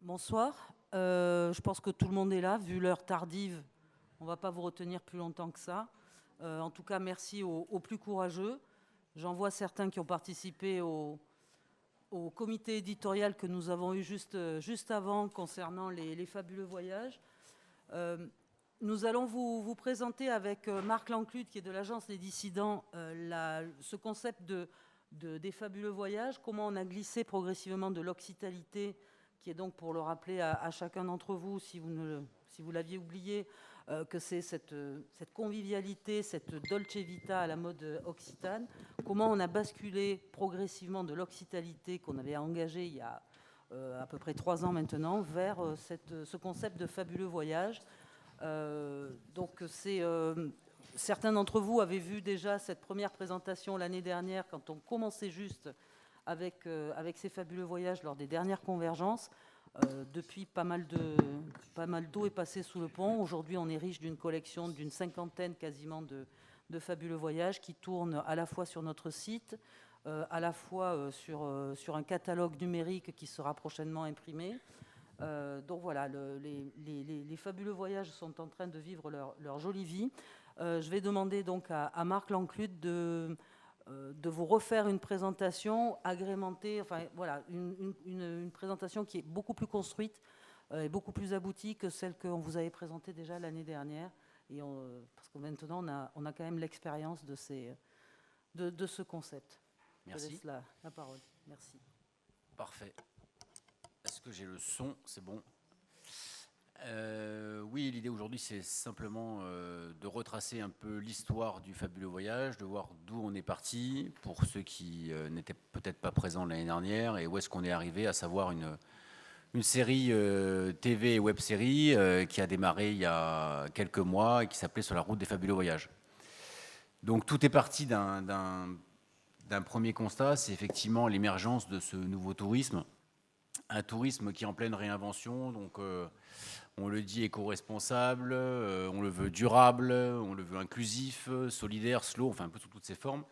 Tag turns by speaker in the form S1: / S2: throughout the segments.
S1: Bonsoir. Je pense que tout le monde est là. Vu l'heure tardive, on ne va pas vous retenir plus longtemps que ça. En tout cas, merci aux plus courageux. J'en vois certains qui ont participé au comité éditorial que nous avons eu juste avant concernant les fabuleux voyages. Nous allons vous présenter avec Marc Lanclude, qui est de l'Agence des Dissidents, ce concept des fabuleux voyages, comment on a glissé progressivement de l'occitalité, qui est donc, pour le rappeler à chacun d'entre vous, si vous l'aviez oublié, que c'est cette convivialité, cette dolce vita à la mode occitane, comment on a basculé progressivement de l'occitalité qu'on avait engagée il y a à peu près 3 ans maintenant, vers ce concept de fabuleux voyage. Certains d'entre vous avaient vu déjà cette première présentation l'année dernière, quand on commençait juste avec ces fabuleux voyages lors des dernières convergences. Depuis, pas mal d'eau est passée sous le pont. Aujourd'hui, on est riche d'une collection d'une 50aine quasiment de fabuleux voyages qui tournent à la fois sur notre site, à la fois sur un catalogue numérique qui sera prochainement imprimé. Donc voilà, les fabuleux voyages sont en train de vivre leur jolie vie. Je vais demander donc à Marc Lanclude de vous refaire une présentation agrémentée, enfin voilà, une présentation qui est beaucoup plus construite et beaucoup plus aboutie que celle qu'on vous avait présentée déjà l'année dernière. Parce que maintenant, on a quand même l'expérience de ce concept.
S2: Merci.
S1: Je laisse la parole. Merci.
S2: Parfait. Est-ce que j'ai le son? C'est bon. Oui, l'idée aujourd'hui, c'est simplement de retracer un peu l'histoire du fabuleux voyage, de voir d'où on est parti, pour ceux qui n'étaient peut-être pas présents l'année dernière, et où est-ce qu'on est arrivé, à savoir une série TV et web-série qui a démarré il y a quelques mois et qui s'appelait Sur la route des fabuleux voyages. Donc tout est parti d'un premier constat, c'est effectivement l'émergence de ce nouveau tourisme. Un tourisme qui est en pleine réinvention, donc on le dit éco-responsable, on le veut durable, on le veut inclusif, solidaire, slow, enfin un peu sous toutes ces formes.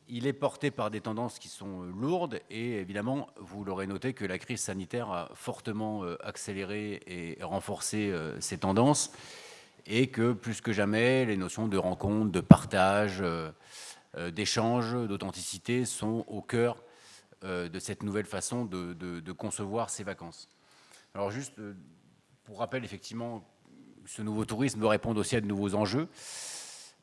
S2: Il est porté par des tendances qui sont lourdes et évidemment, vous l'aurez noté que la crise sanitaire a fortement accéléré et renforcé ces tendances et que plus que jamais, les notions de rencontre, de partage, d'échange, d'authenticité sont au cœur de cette nouvelle façon de concevoir ces vacances. Alors juste pour rappel, effectivement, ce nouveau tourisme doit répondre aussi à de nouveaux enjeux.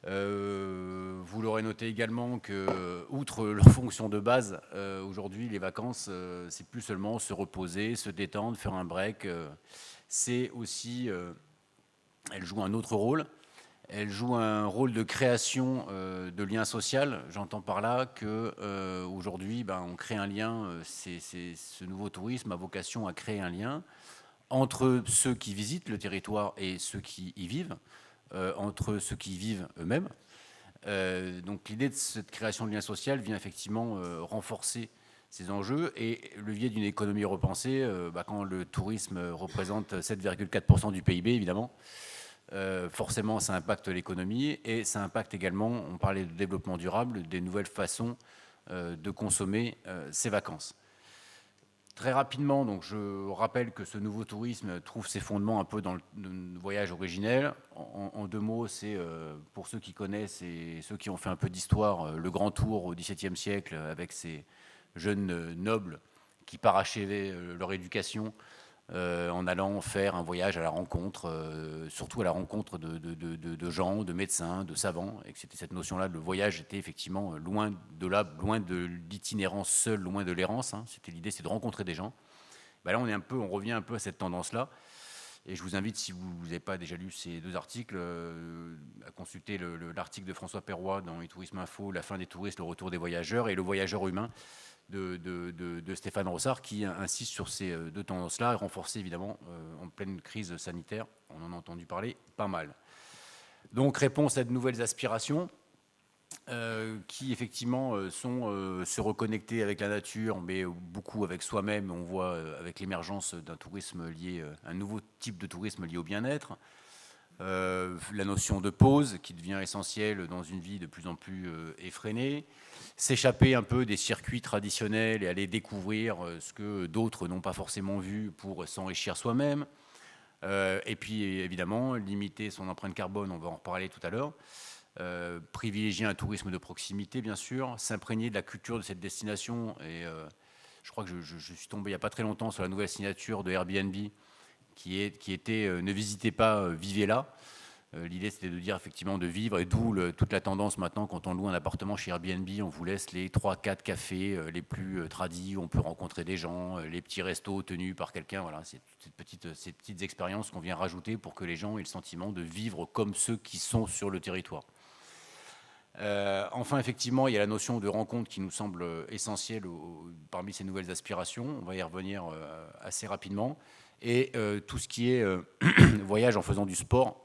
S2: Vous l'aurez noté également que, outre leur fonction de base, aujourd'hui, les vacances, c'est plus seulement se reposer, se détendre, faire un break. C'est aussi, elles jouent un autre rôle. Elle joue un rôle de création de lien social. J'entends par là qu'aujourd'hui, on crée un lien. Ce nouveau tourisme a vocation à créer un lien entre ceux qui visitent le territoire et ceux qui y vivent, entre ceux qui y vivent eux-mêmes. Donc l'idée de cette création de lien social vient effectivement renforcer ces enjeux et levier d'une économie repensée. Quand le tourisme représente 7,4% du PIB, évidemment, forcément, ça impacte l'économie et ça impacte également, on parlait de développement durable, des nouvelles façons de consommer ces vacances. Très rapidement, donc, je rappelle que ce nouveau tourisme trouve ses fondements un peu dans le voyage originel. En 2 mots, c'est pour ceux qui connaissent et ceux qui ont fait un peu d'histoire, le Grand Tour au XVIIe siècle avec ces jeunes nobles qui parachevaient leur éducation en allant faire un voyage à la rencontre, surtout à la rencontre de gens, de médecins, de savants, et que c'était cette notion-là, le voyage était effectivement loin de l'itinérance seule, loin de l'errance. C'était l'idée, c'est de rencontrer des gens. Là, on revient un peu à cette tendance-là. Et je vous invite, si vous n'avez pas déjà lu ces 2 articles, à consulter l'article de François Perroy dans e-Tourisme Info, La fin des touristes, le retour des voyageurs, et le voyageur humain de Stéphane Rossard, qui insiste sur ces 2 tendances-là, renforcées évidemment en pleine crise sanitaire. On en a entendu parler pas mal. Donc, réponse à de nouvelles aspirations qui effectivement sont se reconnecter avec la nature, mais beaucoup avec soi-même. On voit avec l'émergence d'un tourisme lié, un nouveau type de tourisme lié au bien-être. la notion de pause qui devient essentielle dans une vie de plus en plus effrénée, s'échapper un peu des circuits traditionnels et aller découvrir ce que d'autres n'ont pas forcément vu pour s'enrichir soi-même. Et puis évidemment, limiter son empreinte carbone, on va en reparler tout à l'heure. Privilégier un tourisme de proximité, bien sûr, s'imprégner de la culture de cette destination. Et je crois que je suis tombé il n'y a pas très longtemps sur la nouvelle signature de Airbnb qui était ne visitez pas, vivez là. L'idée, c'était de dire effectivement de vivre, et d'où toute la tendance maintenant, quand on loue un appartement chez Airbnb, on vous laisse les 3-4 cafés les plus tradis, où on peut rencontrer des gens, les petits restos tenus par quelqu'un. Voilà, c'est ces petites expériences qu'on vient rajouter pour que les gens aient le sentiment de vivre comme ceux qui sont sur le territoire. Enfin, effectivement, il y a la notion de rencontre qui nous semble essentielle parmi ces nouvelles aspirations. On va y revenir assez rapidement. Et tout ce qui est voyage en faisant du sport.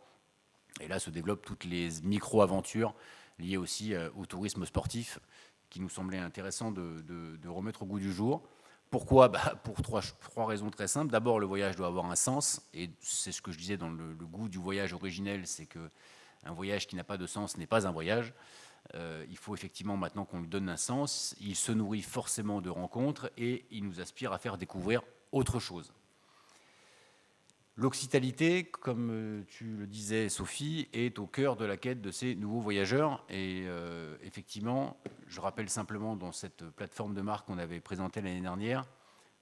S2: Et là se développent toutes les micro-aventures liées aussi au tourisme sportif qui nous semblait intéressant de remettre au goût du jour. Pourquoi ? Pour trois raisons très simples. D'abord, le voyage doit avoir un sens. Et c'est ce que je disais dans le goût du voyage originel, c'est qu'un voyage qui n'a pas de sens n'est pas un voyage. Il faut effectivement maintenant qu'on lui donne un sens. Il se nourrit forcément de rencontres et il nous aspire à faire découvrir autre chose. L'occitalité, comme tu le disais, Sophie, est au cœur de la quête de ces nouveaux voyageurs. Et effectivement, je rappelle simplement dans cette plateforme de marque qu'on avait présentée l'année dernière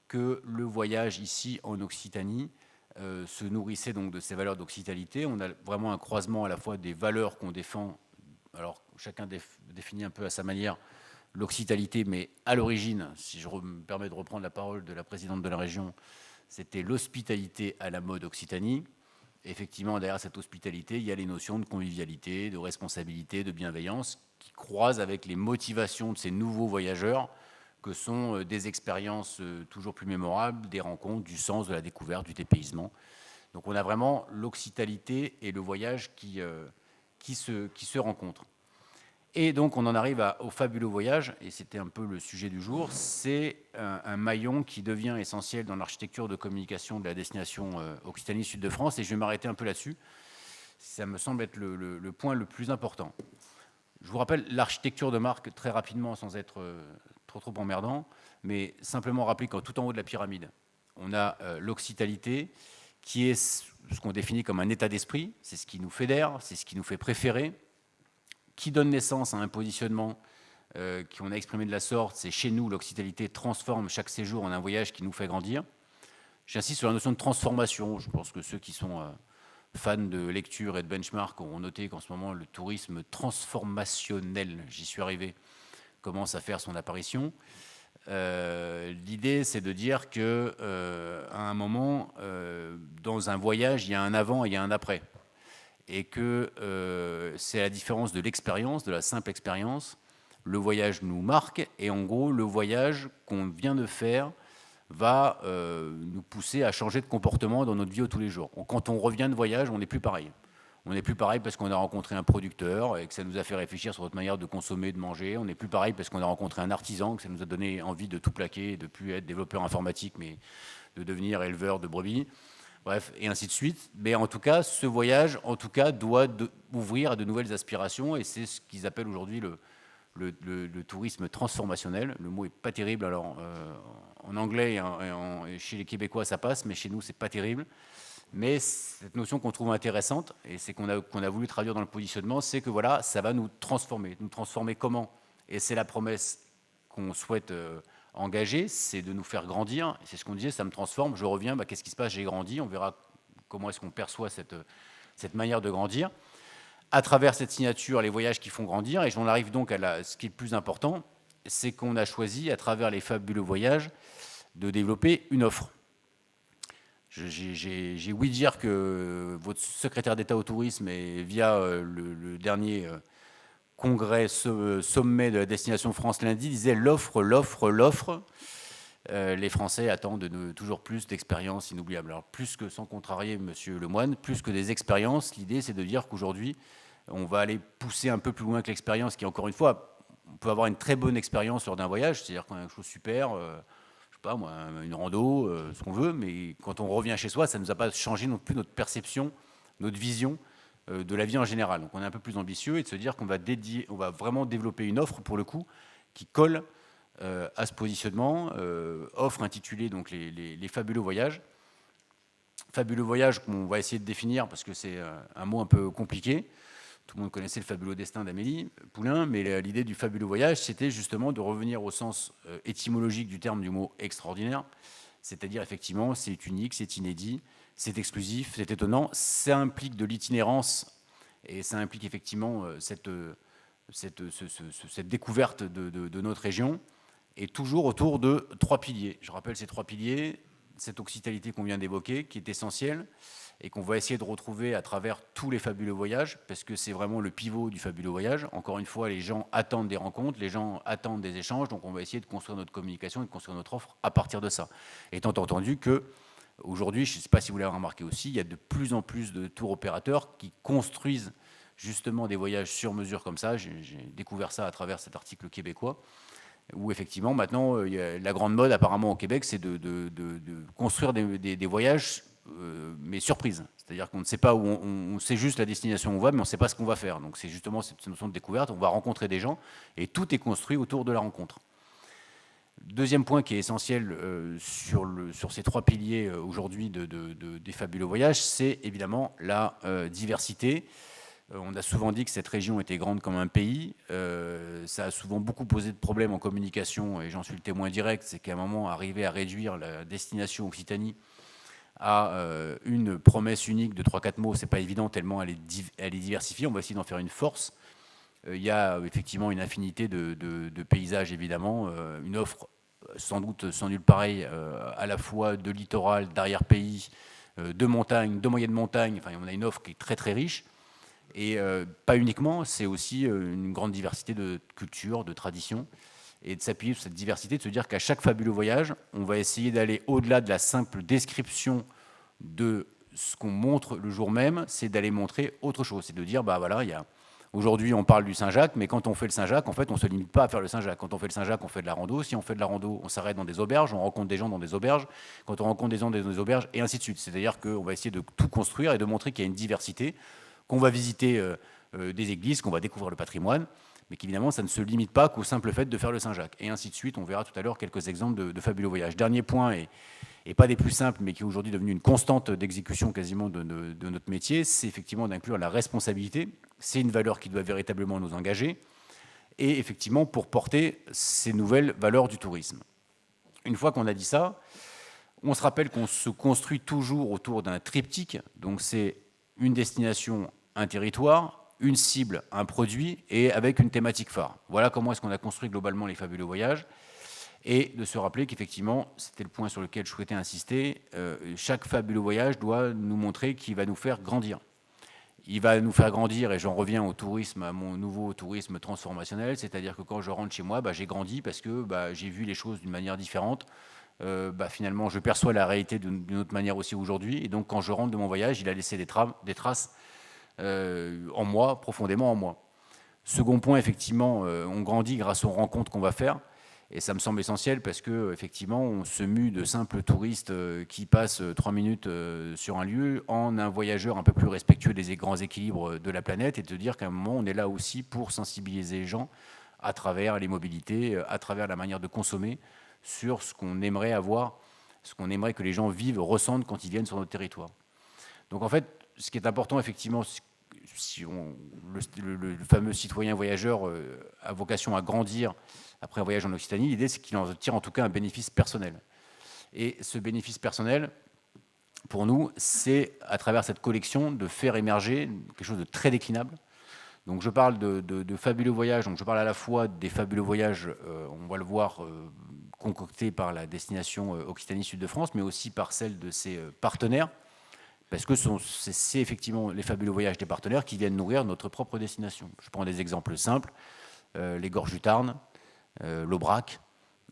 S2: que le voyage ici en Occitanie se nourrissait donc de ces valeurs d'occitalité. On a vraiment un croisement à la fois des valeurs qu'on défend, alors chacun définit un peu à sa manière l'occitalité, mais à l'origine, si je me permets de reprendre la parole de la présidente de la région, c'était l'hospitalité à la mode Occitanie. Effectivement, derrière cette hospitalité, il y a les notions de convivialité, de responsabilité, de bienveillance qui croisent avec les motivations de ces nouveaux voyageurs que sont des expériences toujours plus mémorables, des rencontres, du sens, de la découverte, du dépaysement. Donc on a vraiment l'occitalité et le voyage qui se rencontrent. Et donc on en arrive au fabuleux voyage, et c'était un peu le sujet du jour. C'est un maillon qui devient essentiel dans l'architecture de communication de la destination Occitanie-Sud-de-France, et je vais m'arrêter un peu là-dessus. Ça me semble être le point le plus important. Je vous rappelle l'architecture de marque très rapidement, sans être trop emmerdant, mais simplement rappeler qu'en tout en haut de la pyramide, on a l'occitalité, qui est ce qu'on définit comme un état d'esprit. C'est ce qui nous fédère, c'est ce qui nous fait préférer, qui donne naissance à un positionnement qu'on a exprimé de la sorte. C'est chez nous, l'occitalité transforme chaque séjour en un voyage qui nous fait grandir. J'insiste sur la notion de transformation. Je pense que ceux qui sont fans de lecture et de benchmark auront noté qu'en ce moment, le tourisme transformationnel, j'y suis arrivé, commence à faire son apparition. L'idée, c'est de dire qu'à un moment, dans un voyage, il y a un avant et il y a un après. Et que c'est la différence de l'expérience, de la simple expérience. Le voyage nous marque, et en gros, le voyage qu'on vient de faire va nous pousser à changer de comportement dans notre vie au tous les jours. Quand on revient de voyage, on n'est plus pareil. On n'est plus pareil parce qu'on a rencontré un producteur et que ça nous a fait réfléchir sur notre manière de consommer, de manger. On n'est plus pareil parce qu'on a rencontré un artisan, que ça nous a donné envie de tout plaquer, de ne plus être développeur informatique, mais de devenir éleveur de brebis. Bref, et ainsi de suite. Mais en tout cas, ce voyage, doit ouvrir à de nouvelles aspirations, et c'est ce qu'ils appellent aujourd'hui le tourisme transformationnel. Le mot est pas terrible. Alors, en anglais et chez les Québécois, ça passe, mais chez nous, c'est pas terrible. Mais cette notion qu'on trouve intéressante, et c'est qu'on a voulu traduire dans le positionnement, c'est que voilà, ça va nous transformer. Nous transformer comment ? Et c'est la promesse qu'on souhaite engagé, c'est de nous faire grandir. C'est ce qu'on disait, ça me transforme, je reviens, qu'est-ce qui se passe, j'ai grandi, on verra comment est-ce qu'on perçoit cette manière de grandir. À travers cette signature, les voyages qui font grandir, et j'en arrive donc à ce qui est le plus important, c'est qu'on a choisi, à travers les fabuleux voyages, de développer une offre. J'ai ouï dire que votre secrétaire d'État au tourisme, et via le dernier congrès, sommet de la Destination France lundi, disait l'offre. Les Français attendent toujours plus d'expériences inoubliables. Alors plus que, sans contrarier Monsieur Lemoine, plus que des expériences, l'idée c'est de dire qu'aujourd'hui, on va aller pousser un peu plus loin que l'expérience, qui encore une fois, on peut avoir une très bonne expérience lors d'un voyage, c'est-à-dire qu'on a quelque chose de super, je sais pas moi, une rando, ce qu'on veut, mais quand on revient chez soi, ça ne nous a pas changé non plus notre perception, notre vision de la vie en général. Donc on est un peu plus ambitieux et de se dire qu'on va vraiment développer une offre pour le coup qui colle à ce positionnement, offre intitulée donc les fabuleux voyages. Fabuleux voyages qu'on va essayer de définir parce que c'est un mot un peu compliqué. Tout le monde connaissait le fabuleux destin d'Amélie Poulain, mais l'idée du fabuleux voyage, c'était justement de revenir au sens étymologique du terme du mot extraordinaire, c'est-à-dire effectivement c'est unique, c'est inédit, c'est exclusif, c'est étonnant, ça implique de l'itinérance et ça implique effectivement cette découverte de notre région, et toujours autour de 3 piliers. Je rappelle ces 3 piliers, cette occitalité qu'on vient d'évoquer, qui est essentielle, et qu'on va essayer de retrouver à travers tous les fabuleux voyages, parce que c'est vraiment le pivot du fabuleux voyage. Encore une fois, les gens attendent des rencontres, les gens attendent des échanges, donc on va essayer de construire notre communication et de construire notre offre à partir de ça. Étant entendu que aujourd'hui, je ne sais pas si vous l'avez remarqué aussi, il y a de plus en plus de tours opérateurs qui construisent justement des voyages sur mesure comme ça. J'ai découvert ça à travers cet article québécois, où effectivement maintenant la grande mode apparemment au Québec, c'est de construire des voyages mais surprise, c'est-à-dire qu'on ne sait pas où on sait juste la destination où on va, mais on ne sait pas ce qu'on va faire. Donc c'est justement cette notion de découverte, on va rencontrer des gens et tout est construit autour de la rencontre. Deuxième point qui est essentiel sur ces 3 piliers aujourd'hui des fabuleux voyages, c'est évidemment la diversité. On a souvent dit que cette région était grande comme un pays. Ça a souvent beaucoup posé de problèmes en communication, et j'en suis le témoin direct, c'est qu'à un moment, arriver à réduire la destination Occitanie à une promesse unique de 3-4 mots, c'est pas évident tellement elle est diversifiée. On va essayer d'en faire une force. Il y a effectivement une infinité de paysages, évidemment, une offre sans doute sans nul pareil, à la fois de littoral, d'arrière-pays, de montagne, de moyenne montagne. Enfin, on a une offre qui est très très riche. Et pas uniquement, c'est aussi une grande diversité de cultures, de traditions, et de s'appuyer sur cette diversité, de se dire qu'à chaque fabuleux voyage, on va essayer d'aller au-delà de la simple description de ce qu'on montre le jour même, c'est d'aller montrer autre chose. C'est de dire, bah voilà, aujourd'hui on parle du Saint-Jacques, mais quand on fait le Saint-Jacques, en fait, on ne se limite pas à faire le Saint-Jacques. Quand on fait le Saint-Jacques, on fait de la rando. Si on fait de la rando, on s'arrête dans des auberges, on rencontre des gens dans des auberges. Quand on rencontre des gens dans des auberges, et ainsi de suite. C'est-à-dire qu'on va essayer de tout construire et de montrer qu'il y a une diversité, qu'on va visiter des églises, qu'on va découvrir le patrimoine, mais qu'évidemment, ça ne se limite pas qu'au simple fait de faire le Saint-Jacques. Et ainsi de suite, on verra tout à l'heure quelques exemples de fabuleux voyages. Dernier point, et pas des plus simples, mais qui est aujourd'hui devenu une constante d'exécution quasiment de notre métier, c'est effectivement d'inclure la responsabilité. C'est une valeur qui doit véritablement nous engager, et effectivement pour porter ces nouvelles valeurs du tourisme. Une fois qu'on a dit ça, on se rappelle qu'on se construit toujours autour d'un triptyque, donc c'est une destination, un territoire, une cible, un produit, et avec une thématique phare. Voilà comment est-ce qu'on a construit globalement les fabuleux voyages, et de se rappeler qu'effectivement, c'était le point sur lequel je souhaitais insister, chaque fabuleux voyage doit nous montrer qu'il va nous faire grandir. Il va nous faire grandir, et j'en reviens au tourisme, à mon nouveau tourisme transformationnel, c'est-à-dire que quand je rentre chez moi, j'ai grandi parce que j'ai vu les choses d'une manière différente. Finalement, je perçois la réalité d'une autre manière aussi aujourd'hui, et donc quand je rentre de mon voyage, il a laissé des traces en moi, profondément en moi. Second point, effectivement, on grandit grâce aux rencontres qu'on va faire, et ça me semble essentiel parce que effectivement, on se mue de simples touristes qui passent 3 minutes sur un lieu en un voyageur un peu plus respectueux des grands équilibres de la planète, et de dire qu'à un moment, on est là aussi pour sensibiliser les gens à travers les mobilités, à travers la manière de consommer, sur ce qu'on aimerait avoir, ce qu'on aimerait que les gens vivent, ressentent quand ils viennent sur notre territoire. Donc en fait, ce qui est important, effectivement, si le fameux citoyen voyageur a vocation à grandir après un voyage en Occitanie, l'idée c'est qu'il en tire en tout cas un bénéfice personnel. Et ce bénéfice personnel, pour nous, c'est à travers cette collection de faire émerger quelque chose de très déclinable. Donc je parle de fabuleux voyages, donc je parle à la fois des fabuleux voyages, on va le voir, concoctés par la destination Occitanie Sud de France, mais aussi par celle de ses partenaires, parce que c'est effectivement les fabuleux voyages des partenaires qui viennent nourrir notre propre destination. Je prends des exemples simples, les Gorges du Tarn, l'Aubrac,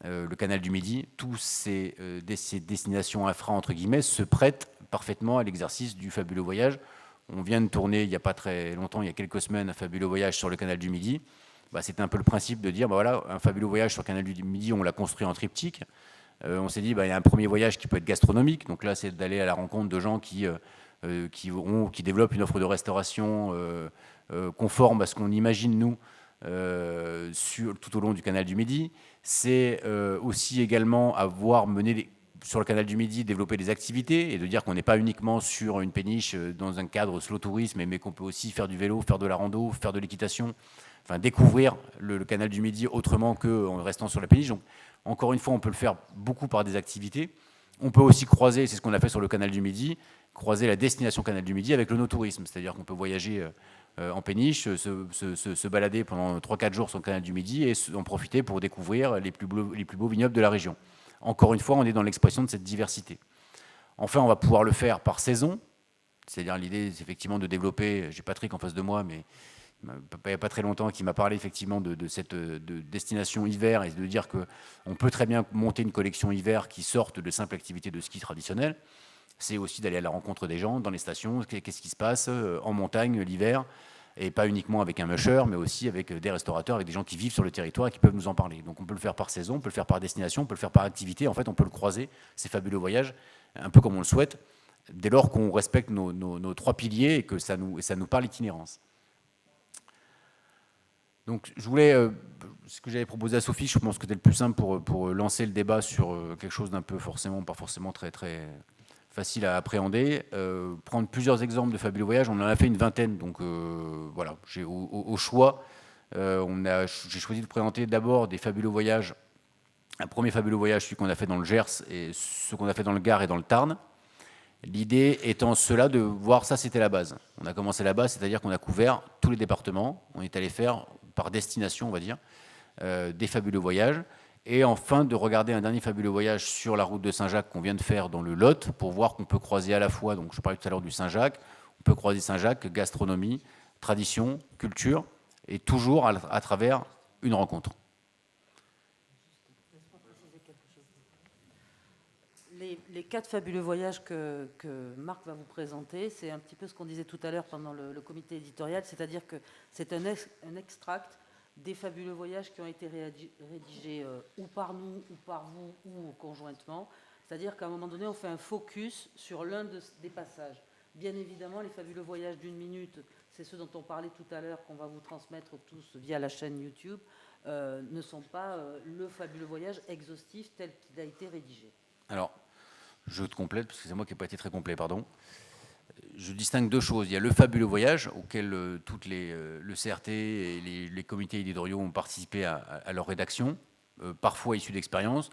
S2: le canal du Midi, tous ces destinations infra, entre guillemets, se prêtent parfaitement à l'exercice du fabuleux voyage. On vient de tourner, il n'y a pas très longtemps, il y a quelques semaines, un fabuleux voyage sur le canal du Midi. C'était un peu le principe de dire, voilà, un fabuleux voyage sur le canal du Midi, on l'a construit en triptyque. On s'est dit, il y a un premier voyage qui peut être gastronomique. Donc là, c'est d'aller à la rencontre de gens qui qui développent une offre de restauration conforme à ce qu'on imagine, nous, tout au long du canal du Midi. C'est aussi également avoir mené sur le canal du Midi, développer des activités et de dire qu'on n'est pas uniquement sur une péniche dans un cadre slow tourisme, mais qu'on peut aussi faire du vélo, faire de la rando, faire de l'équitation, enfin découvrir le canal du Midi autrement qu'en restant sur la péniche. Donc, encore une fois, on peut le faire beaucoup par des activités. On peut aussi croiser, c'est ce qu'on a fait sur le canal du Midi, croiser la destination canal du Midi avec le no-tourisme, c'est-à-dire qu'on peut voyager en péniche, se balader pendant 3-4 jours sur le canal du Midi et en profiter pour découvrir les plus beaux vignobles de la région. Encore une fois, on est dans l'expression de cette diversité. Enfin, on va pouvoir le faire par saison, c'est-à-dire l'idée, c'est effectivement de développer, j'ai Patrick en face de moi, mais il n'y a pas très longtemps, qui m'a parlé effectivement de cette destination hiver et de dire qu'on peut très bien monter une collection hiver qui sorte de simples activités de ski traditionnelles. C'est aussi d'aller à la rencontre des gens dans les stations, qu'est-ce qui se passe en montagne l'hiver, et pas uniquement avec un musher, mais aussi avec des restaurateurs, avec des gens qui vivent sur le territoire et qui peuvent nous en parler. Donc on peut le faire par saison, on peut le faire par destination, on peut le faire par activité. En fait, on peut le croiser, ces fabuleux voyages, un peu comme on le souhaite, dès lors qu'on respecte nos 3 piliers et que ça nous parle itinérance. Donc je voulais, ce que j'avais proposé à Sophie, je pense que c'était le plus simple pour lancer le débat sur quelque chose d'un peu pas forcément très facile à appréhender, prendre plusieurs exemples de fabuleux voyages. On en a fait une vingtaine, donc voilà, au choix, j'ai choisi de présenter d'abord des fabuleux voyages. Un premier fabuleux voyage, celui qu'on a fait dans le Gers, et ce qu'on a fait dans le Gard et dans le Tarn. L'idée étant cela de voir ça, c'était la base. On a commencé là-bas, c'est-à-dire qu'on a couvert tous les départements. On est allé faire par destination, on va dire, des fabuleux voyages. Et enfin, de regarder un dernier fabuleux voyage sur la route de Saint-Jacques qu'on vient de faire dans le Lot, pour voir qu'on peut croiser à la fois, donc je parlais tout à l'heure du Saint-Jacques, on peut croiser Saint-Jacques, gastronomie, tradition, culture, et toujours à travers une rencontre.
S1: Les 4 fabuleux voyages que Marc va vous présenter, c'est un petit peu ce qu'on disait tout à l'heure pendant le comité éditorial, c'est-à-dire que c'est un extract des fabuleux voyages qui ont été rédigés ou par nous, ou par vous, ou conjointement. C'est-à-dire qu'à un moment donné, on fait un focus sur l'un des passages. Bien évidemment, les fabuleux voyages d'une minute, c'est ceux dont on parlait tout à l'heure, qu'on va vous transmettre tous via la chaîne YouTube, ne sont pas le fabuleux voyage exhaustif tel qu'il a été rédigé.
S2: Alors, je te complète, parce que c'est moi qui n'ai pas été très complet, pardon. Je distingue 2 choses. Il y a le fabuleux voyage, auquel le CRT et les comités éditoriaux ont participé à leur rédaction, parfois issus d'expérience.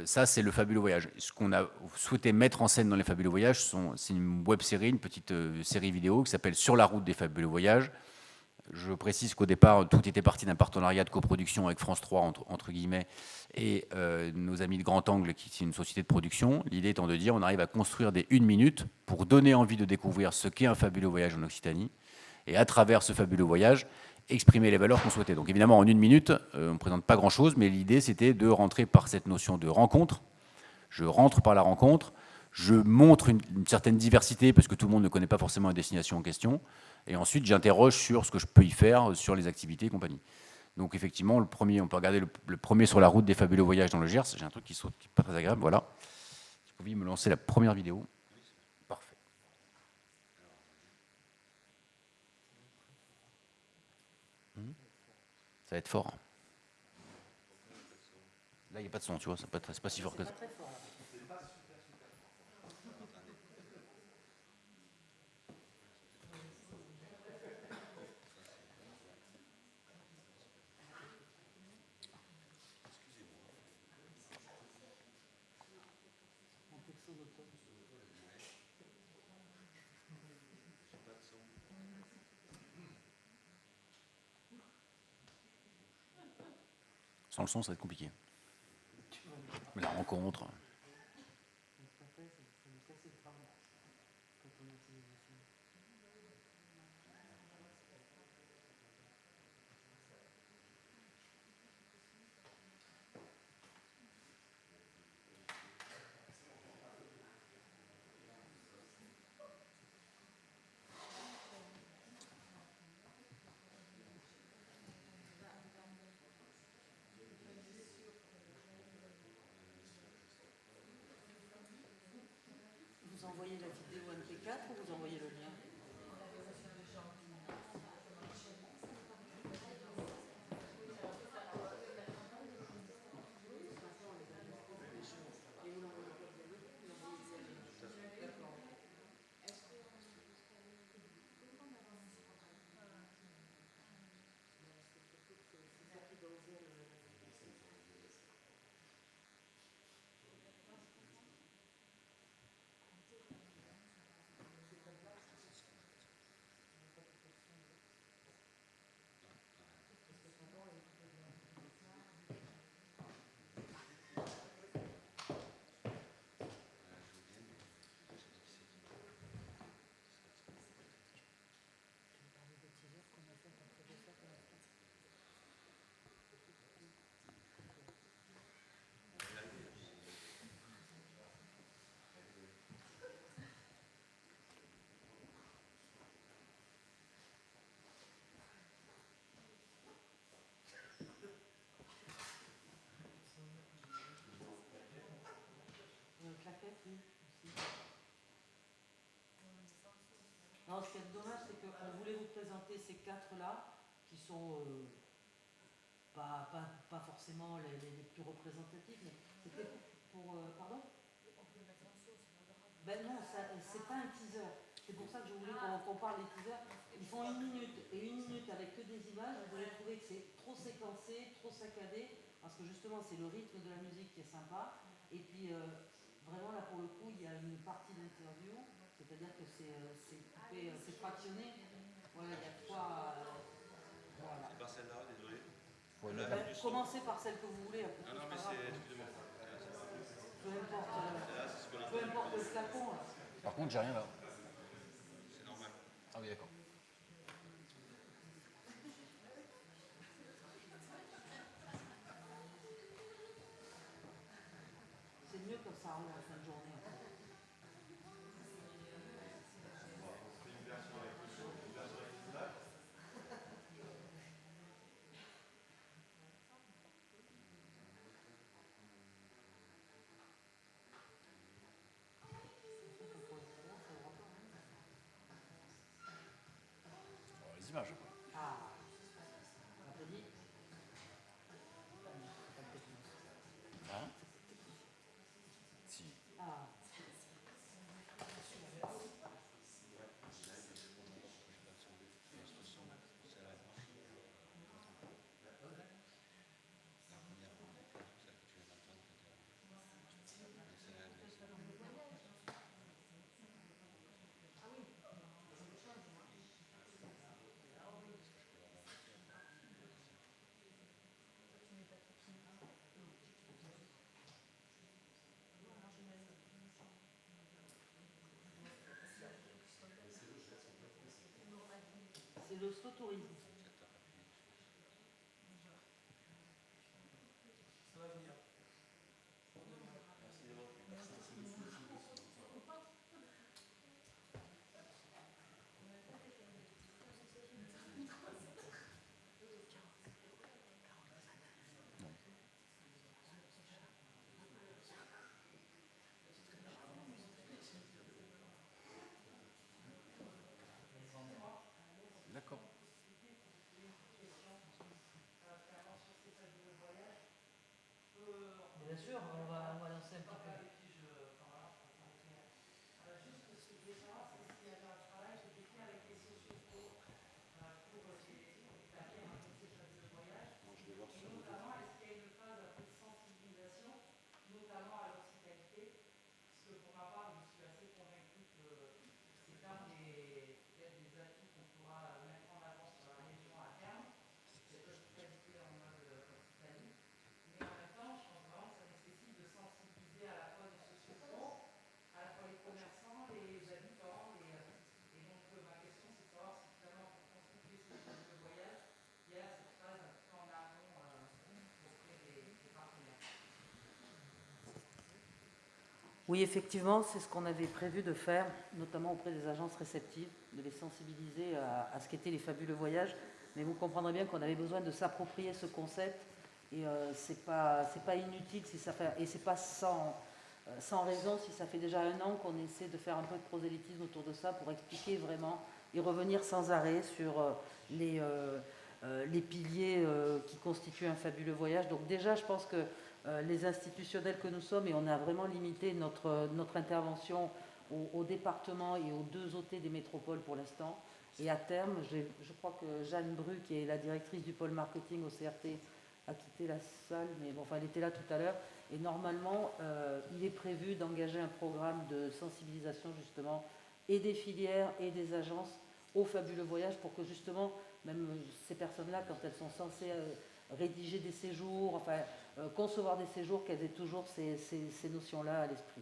S2: Ça, c'est le fabuleux voyage. Ce qu'on a souhaité mettre en scène dans les fabuleux voyages, c'est une web-série, une petite série vidéo qui s'appelle « Sur la route des fabuleux voyages ». Je précise qu'au départ, tout était parti d'un partenariat de coproduction avec France 3, entre guillemets, et nos amis de Grand Angle, qui est une société de production. L'idée étant de dire on arrive à construire des 1 minute pour donner envie de découvrir ce qu'est un fabuleux voyage en Occitanie, et à travers ce fabuleux voyage, exprimer les valeurs qu'on souhaitait. Donc évidemment, en 1 minute, on ne présente pas grand-chose, mais l'idée, c'était de rentrer par cette notion de rencontre. Je rentre par la rencontre, je montre une certaine diversité, parce que tout le monde ne connaît pas forcément la destination en question, et ensuite, j'interroge sur ce que je peux y faire, sur les activités et compagnie. Donc effectivement, le premier, on peut regarder le premier sur la route des fabuleux voyages dans le Gers. J'ai un truc qui saute, qui n'est pas très agréable, voilà. Vous pouvez me lancer la première vidéo. Parfait. Ça va être fort. Là, il n'y a pas de son, tu vois, c'est pas si fort que ça. Sans le son, ça va être compliqué. La rencontre.
S1: 4 ou vous envoyez le lien? Claquette, oui. Non, ce qui est dommage, c'est qu'on voulait vous présenter ces 4-là, qui sont pas forcément les plus représentatifs, mais c'était pour... pardon? Ben non, c'est pas un teaser. C'est pour ça que je voulais qu'on parle des teasers. Ils font 1 minute, et 1 minute avec que des images. Vous allez trouver que c'est trop séquencé, trop saccadé, parce que justement, c'est le rythme de la musique qui est sympa. Et puis, vraiment, là, pour le coup, il y a une partie d'interview, c'est-à-dire que c'est coupé, c'est fractionné. Voilà, il y a 3... voilà.
S3: C'est pas celle-là, désolé.
S1: Commencez par celle que vous voulez. Après,
S3: Non, mais c'est... Excusez-moi.
S1: Peu importe le flacon. Là.
S2: Par contre, j'ai rien là.
S3: C'est normal.
S2: Ah oui, d'accord.
S1: C'est mieux quand ça arrive en fin de journée.
S2: Les images.
S1: Ah, on peut dire.
S2: Hein? Si.
S1: Ah. C'est le slow-tourisme. Ça va venir.
S2: D'accord.
S1: Bien sûr, on va lancer un petit peu. Oui, effectivement, c'est ce qu'on avait prévu de faire, notamment auprès des agences réceptives, de les sensibiliser à ce qu'étaient les fabuleux voyages. Mais vous comprendrez bien qu'on avait besoin de s'approprier ce concept, et c'est pas inutile si ça fait, et c'est pas sans sans raison, si ça fait déjà 1 an qu'on essaie de faire un peu de prosélytisme autour de ça pour expliquer vraiment et revenir sans arrêt sur les piliers qui constituent un fabuleux voyage. Donc déjà, je pense que les institutionnels que nous sommes, et on a vraiment limité notre intervention au département et aux 2 OT des métropoles pour l'instant. Et à terme, je crois que Jeanne Bru, qui est la directrice du pôle marketing au CRT, a quitté la salle, mais bon, enfin, elle était là tout à l'heure. Et normalement, il est prévu d'engager un programme de sensibilisation justement et des filières et des agences au fabuleux voyage pour que justement, même ces personnes-là, quand elles sont censées rédiger des séjours, enfin concevoir des séjours, qu'elles aient toujours ces notions-là à l'esprit.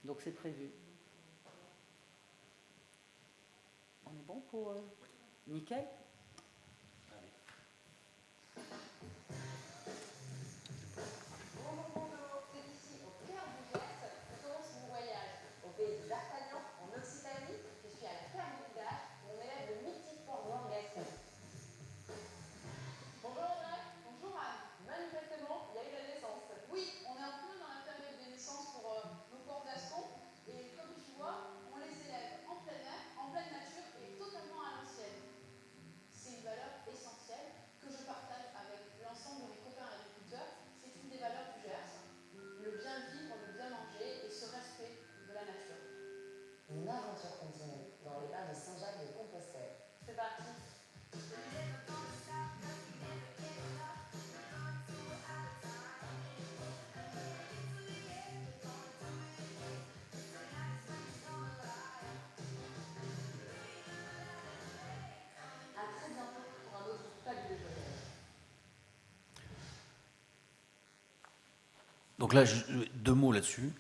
S1: Donc c'est prévu. On est bon pour... Nickel.
S2: Donc là, 2 mots là-dessus,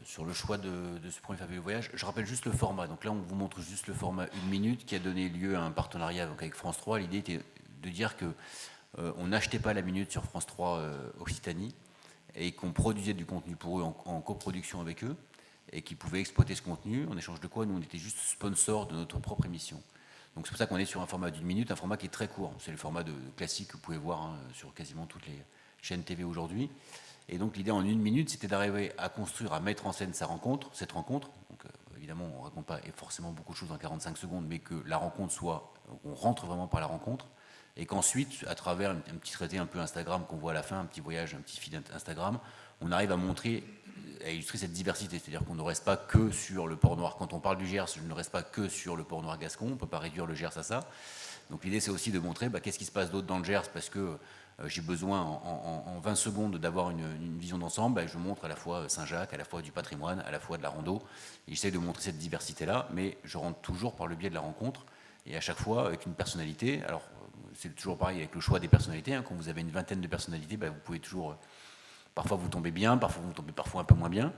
S2: sur le choix de ce premier fabuleux voyage. Je rappelle juste le format. Donc là, on vous montre juste le format 1 minute qui a donné lieu à un partenariat donc, avec France 3. L'idée était de dire que on n'achetait pas la minute sur France 3 Occitanie et qu'on produisait du contenu pour eux en coproduction avec eux et qu'ils pouvaient exploiter ce contenu, en échange de quoi nous, on était juste sponsor de notre propre émission. Donc c'est pour ça qu'on est sur un format d'1 minute, un format qui est très court. C'est le format classique que vous pouvez voir sur quasiment toutes les chaînes TV aujourd'hui. Et donc l'idée en 1 minute, c'était d'arriver à construire, à mettre en scène cette rencontre. Donc évidemment, on ne raconte pas forcément beaucoup de choses en 45 secondes, mais que la rencontre soit, on rentre vraiment par la rencontre, et qu'ensuite, à travers un petit traité un peu Instagram qu'on voit à la fin, un petit voyage, un petit feed Instagram, on arrive à montrer, à illustrer cette diversité. C'est-à-dire qu'on ne reste pas que sur le port noir. Quand on parle du Gers, je ne reste pas que sur le port noir gascon, on ne peut pas réduire le Gers à ça. Donc l'idée, c'est aussi de montrer qu'est-ce qui se passe d'autre dans le Gers, parce que j'ai besoin en 20 secondes d'avoir une vision d'ensemble. Je montre à la fois Saint-Jacques, à la fois du patrimoine, à la fois de la rando. Et j'essaie de montrer cette diversité-là, mais je rentre toujours par le biais de la rencontre, et à chaque fois avec une personnalité. Alors c'est toujours pareil avec le choix des personnalités. Quand vous avez une vingtaine de personnalités, vous pouvez toujours... Parfois vous tombez bien, parfois vous tombez un peu moins bien.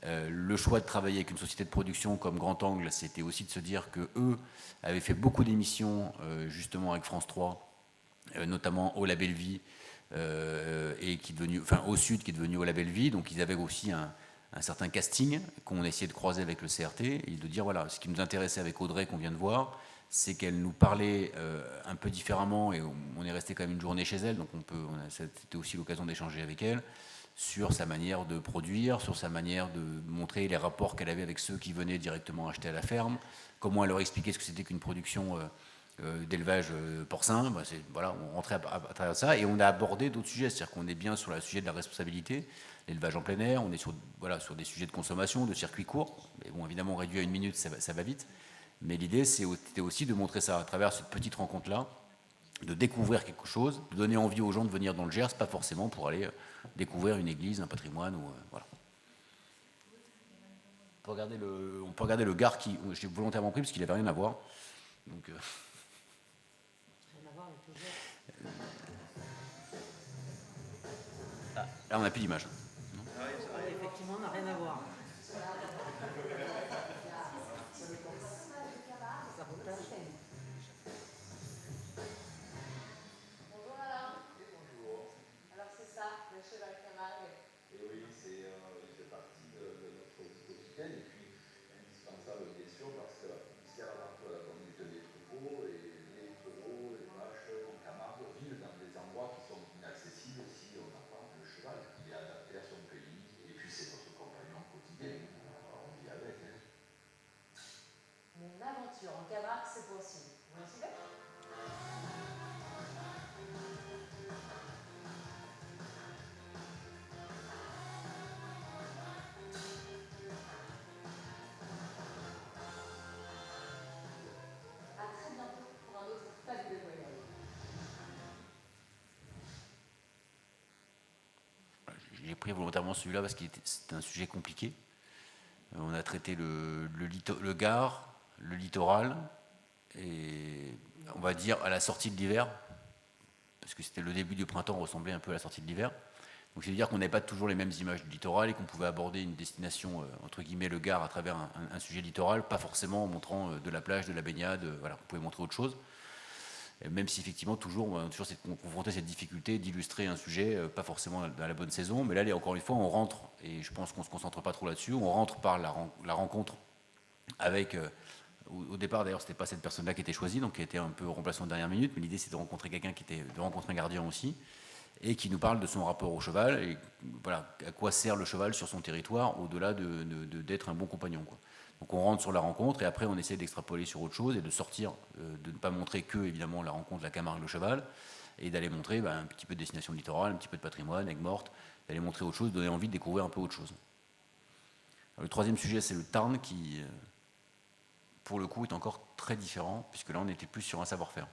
S2: Le choix de travailler avec une société de production comme Grand Angle, c'était aussi de se dire qu'eux avaient fait beaucoup d'émissions justement avec France 3, notamment Au Label Vie, et qui est devenu, enfin au Sud, qui est devenu Au Label Vie. Donc ils avaient aussi un certain casting qu'on essayait de croiser avec le CRT et de dire voilà, ce qui nous intéressait avec Audrey qu'on vient de voir, c'est qu'elle nous parlait un peu différemment, et on est resté quand même une journée chez elle, donc c'était aussi l'occasion d'échanger avec elle sur sa manière de produire, sur sa manière de montrer les rapports qu'elle avait avec ceux qui venaient directement acheter à la ferme, comment elle leur expliquait ce que c'était qu'une production d'élevage porcin. Voilà, on rentrait à travers ça, et on a abordé d'autres sujets, c'est-à-dire qu'on est bien sur le sujet de la responsabilité, l'élevage en plein air, on est sur des sujets de consommation, de circuits courts, mais bon, évidemment, réduit à 1 minute, ça va vite, mais l'idée, c'était aussi de montrer ça à travers cette petite rencontre-là, de découvrir quelque chose, de donner envie aux gens de venir dans le Gers, pas forcément pour aller découvrir une église, un patrimoine, ou voilà. On peut regarder le Gard qui, j'ai volontairement pris parce qu'il n'avait rien à voir. Donc,
S1: Rien à voir avec le Gers.
S2: Là, on n'a plus d'image.
S1: Effectivement, on n'a rien à voir.
S4: Bonjour Alain. Bonjour. Alors c'est ça, le cheval Camargue.
S3: Et oui, il fait partie de notre vie quotidienne et puis indispensable bien sûr parce qu'il sert avant tout à la conduite des troupeaux et les taureaux, les vaches en Camargue vivent dans des endroits qui sont inaccessibles si on n'a pas le cheval. Il est adapté à son pays et puis c'est notre compagnon
S4: l'aventure en Camargue se poursuit. Vous me suivez? À très bientôt pour un autre fabuleux voyage.
S2: J'ai pris volontairement celui-là parce que c'est un sujet compliqué. On a traité le Gard, le littoral, et on va dire à la sortie de l'hiver, parce que c'était le début du printemps, ressemblait un peu à la sortie de l'hiver. Donc c'est dire qu'on n'avait pas toujours les mêmes images du littoral et qu'on pouvait aborder une destination, entre guillemets, le Gard, à travers un sujet littoral, pas forcément en montrant de la plage, de la baignade, voilà, on pouvait montrer autre chose. Et même si effectivement, toujours, on a toujours confronté à cette difficulté d'illustrer un sujet, pas forcément dans la bonne saison, mais là, encore une fois, on rentre, et je pense qu'on ne se concentre pas trop là-dessus, on rentre par la rencontre avec... au départ, d'ailleurs, c'était pas cette personne-là qui était choisie, donc qui était un peu remplaçant de dernière minute, mais l'idée, c'est de rencontrer quelqu'un de rencontrer un gardien aussi, et qui nous parle de son rapport au cheval, et voilà, à quoi sert le cheval sur son territoire, au-delà d'être un bon compagnon, quoi. Donc on rentre sur la rencontre, et après on essaie d'extrapoler sur autre chose, et de sortir, de ne pas montrer que, évidemment, la rencontre, la Camargue, le cheval, et d'aller montrer un petit peu de destination littorale, un petit peu de patrimoine, Aigues-Mortes, d'aller montrer autre chose, donner envie de découvrir un peu autre chose. Alors, le troisième sujet, c'est le Tarn, qui, pour le coup, est encore très différent, puisque là on était plus sur un savoir-faire.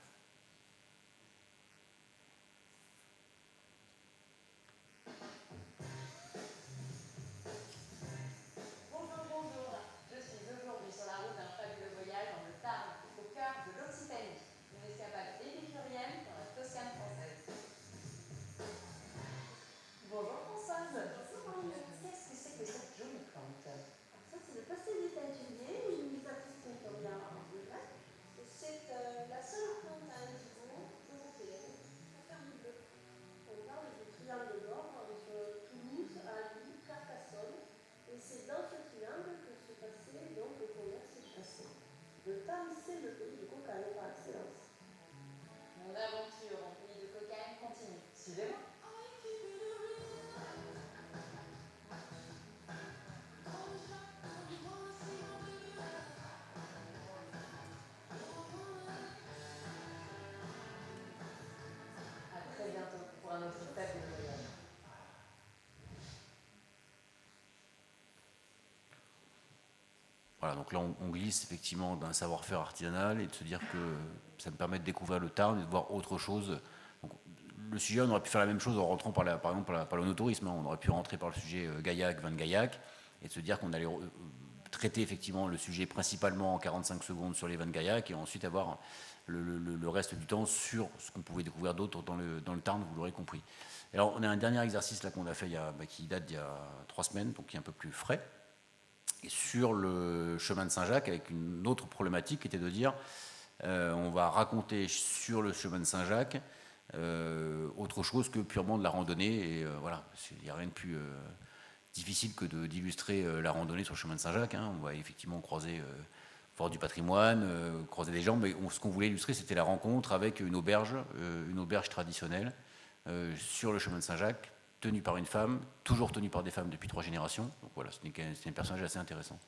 S2: Voilà, donc là, on glisse effectivement d'un savoir-faire artisanal et de se dire que ça me permet de découvrir le Tarn et de voir autre chose. Donc, le sujet, on aurait pu faire la même chose en rentrant par exemple par l'onotourisme. On aurait pu rentrer par le sujet Gaillac, Vin de Gaillac, et de se dire qu'on allait traiter effectivement le sujet principalement en 45 secondes sur les vins de Gaillac et ensuite avoir le reste du temps sur ce qu'on pouvait découvrir d'autre dans le Tarn, vous l'aurez compris. Alors, on a un dernier exercice là qu'on a fait qui date d'il y a 3 semaines, donc qui est un peu plus frais. Et sur le chemin de Saint-Jacques, avec une autre problématique qui était de dire on va raconter sur le chemin de Saint-Jacques autre chose que purement de la randonnée. Et voilà, il n'y a rien de plus difficile que d'illustrer la randonnée sur le chemin de Saint-Jacques. Hein. On va effectivement croiser, voir du patrimoine, croiser des gens, mais ce qu'on voulait illustrer, c'était la rencontre avec une auberge traditionnelle sur le chemin de Saint-Jacques, tenue par une femme, toujours tenue par des femmes depuis 3 générations. Donc voilà, c'est un personnage assez intéressant.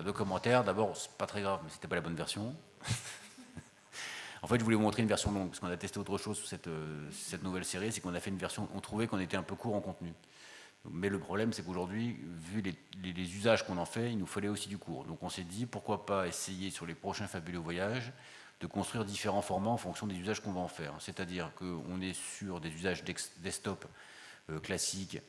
S2: Deux commentaires. D'abord, c'est pas très grave, mais c'était pas la bonne version. En fait, je voulais vous montrer une version longue, parce qu'on a testé autre chose sur cette nouvelle série, c'est qu'on a fait une version, on trouvait qu'on était un peu court en contenu. Mais le problème, c'est qu'aujourd'hui, vu les usages qu'on en fait, il nous fallait aussi du court. Donc on s'est dit, pourquoi pas essayer sur les prochains Fabuleux Voyages de construire différents formats en fonction des usages qu'on va en faire. C'est-à-dire qu'on est sur des usages desktop classiques,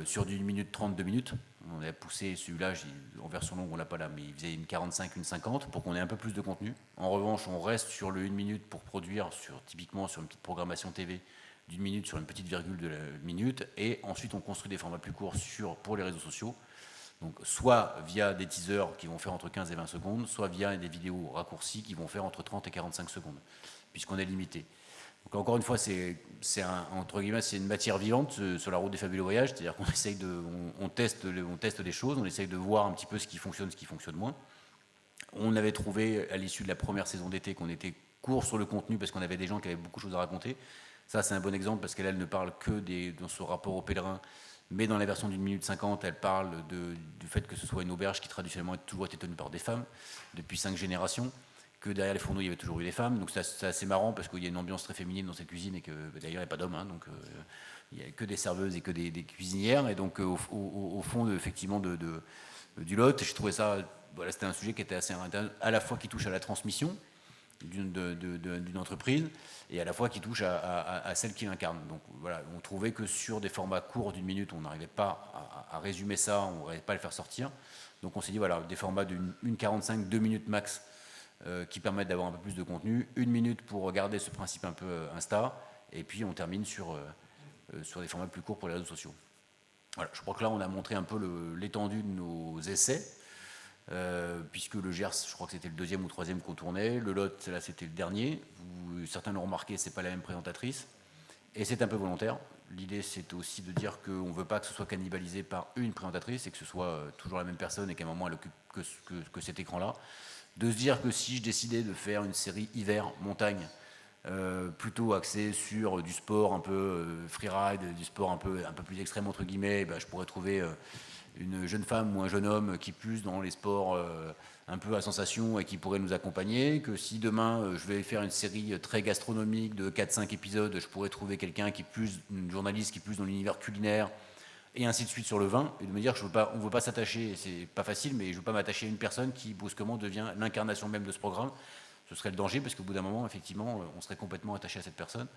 S2: sur du 1 minute 30, 2 minutes. On a poussé celui-là, en version longue, on l'a pas là, mais il faisait une 45, une 50, pour qu'on ait un peu plus de contenu. En revanche, on reste sur le 1 minute pour produire, typiquement sur une petite programmation TV, d'1 minute sur une petite virgule de la minute, et ensuite on construit des formats plus courts pour les réseaux sociaux, donc soit via des teasers qui vont faire entre 15 et 20 secondes, soit via des vidéos raccourcies qui vont faire entre 30 et 45 secondes, puisqu'on est limité. Donc encore une fois, entre guillemets, c'est une matière vivante sur la route des Fabuleux Voyages, c'est-à-dire qu'on essaye on teste des choses, on essaye de voir un petit peu ce qui fonctionne moins. On avait trouvé à l'issue de la première saison d'été qu'on était court sur le contenu parce qu'on avait des gens qui avaient beaucoup de choses à raconter. Ça, c'est un bon exemple parce qu'elle ne parle que dans son rapport aux pèlerins, mais dans la version d'1 minute 50, elle parle du fait que ce soit une auberge qui traditionnellement a toujours été tenue par des femmes depuis 5 générations, que derrière les fourneaux, il y avait toujours eu des femmes. Donc c'est assez marrant parce qu'il y a une ambiance très féminine dans cette cuisine et que d'ailleurs, il n'y a pas d'hommes, donc il n'y a que des serveuses et que des cuisinières. Et donc au fond, effectivement, du Lot, j'ai trouvé ça, voilà, c'était un sujet qui était assez intéressant, à la fois qui touche à la transmission d'une entreprise et à la fois qui touche à celle qui l'incarne. Donc voilà, on trouvait que sur des formats courts d'1 minute, on n'arrivait pas à résumer ça, on n'arrivait pas à le faire sortir. Donc on s'est dit, voilà, des formats d'une 45, 2 minutes max qui permettent d'avoir un peu plus de contenu, 1 minute pour garder ce principe un peu Insta, et puis on termine sur des formats plus courts pour les réseaux sociaux. Voilà, je crois que là, on a montré un peu l'étendue de nos essais. Puisque le Gers, je crois que c'était le 2e ou 3e qu'on tournait, le Lot, là c'était le dernier, certains l'ont remarqué, c'est pas la même présentatrice, et c'est un peu volontaire. L'idée c'est aussi de dire qu'on ne veut pas que ce soit cannibalisé par une présentatrice et que ce soit toujours la même personne et qu'à un moment elle occupe que cet écran-là. De se dire que si je décidais de faire une série hiver, montagne, plutôt axée sur du sport un peu freeride, du sport un peu plus extrême entre guillemets, je pourrais trouver une jeune femme ou un jeune homme qui plus dans les sports un peu à sensation et qui pourrait nous accompagner, que si demain je vais faire une série très gastronomique de 4-5 épisodes, je pourrais trouver quelqu'un une journaliste qui plus dans l'univers culinaire, et ainsi de suite sur le vin, et de me dire que on ne veut pas s'attacher, c'est pas facile, mais je ne veux pas m'attacher à une personne qui brusquement devient l'incarnation même de ce programme. Ce serait le danger, parce qu'au bout d'un moment, effectivement, on serait complètement attaché à cette personne.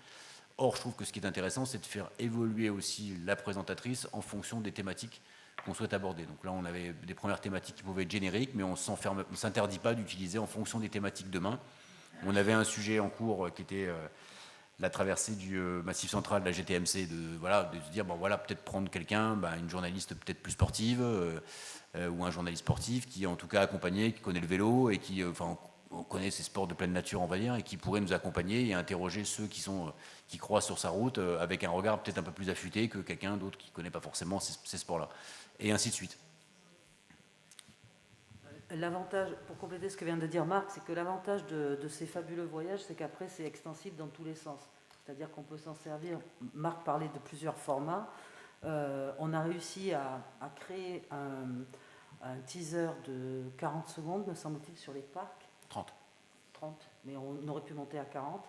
S2: Or, je trouve que ce qui est intéressant, c'est de faire évoluer aussi la présentatrice en fonction des thématiques qu'on souhaite aborder. Donc là, on avait des premières thématiques qui pouvaient être génériques, mais on ne s'interdit pas d'utiliser en fonction des thématiques demain. On avait un sujet en cours qui était la traversée du Massif central de la GTMC, de se dire, peut-être prendre quelqu'un, une journaliste peut-être plus sportive, ou un journaliste sportif qui est en tout cas accompagné, qui connaît le vélo et qui, on connaît ces sports de pleine nature, on va dire, et qui pourrait nous accompagner et interroger ceux qui croisent sur sa route avec un regard peut-être un peu plus affûté que quelqu'un d'autre qui ne connaît pas forcément ces sports-là. Et ainsi de suite.
S1: L'avantage, pour compléter ce que vient de dire Marc, c'est que l'avantage de ces Fabuleux Voyages, c'est qu'après, c'est extensible dans tous les sens. C'est-à-dire qu'on peut s'en servir. Marc parlait de plusieurs formats. On a réussi à créer un teaser de 40 secondes, me semble-t-il, sur les parcs.
S2: 30,
S1: mais on aurait pu monter à 40.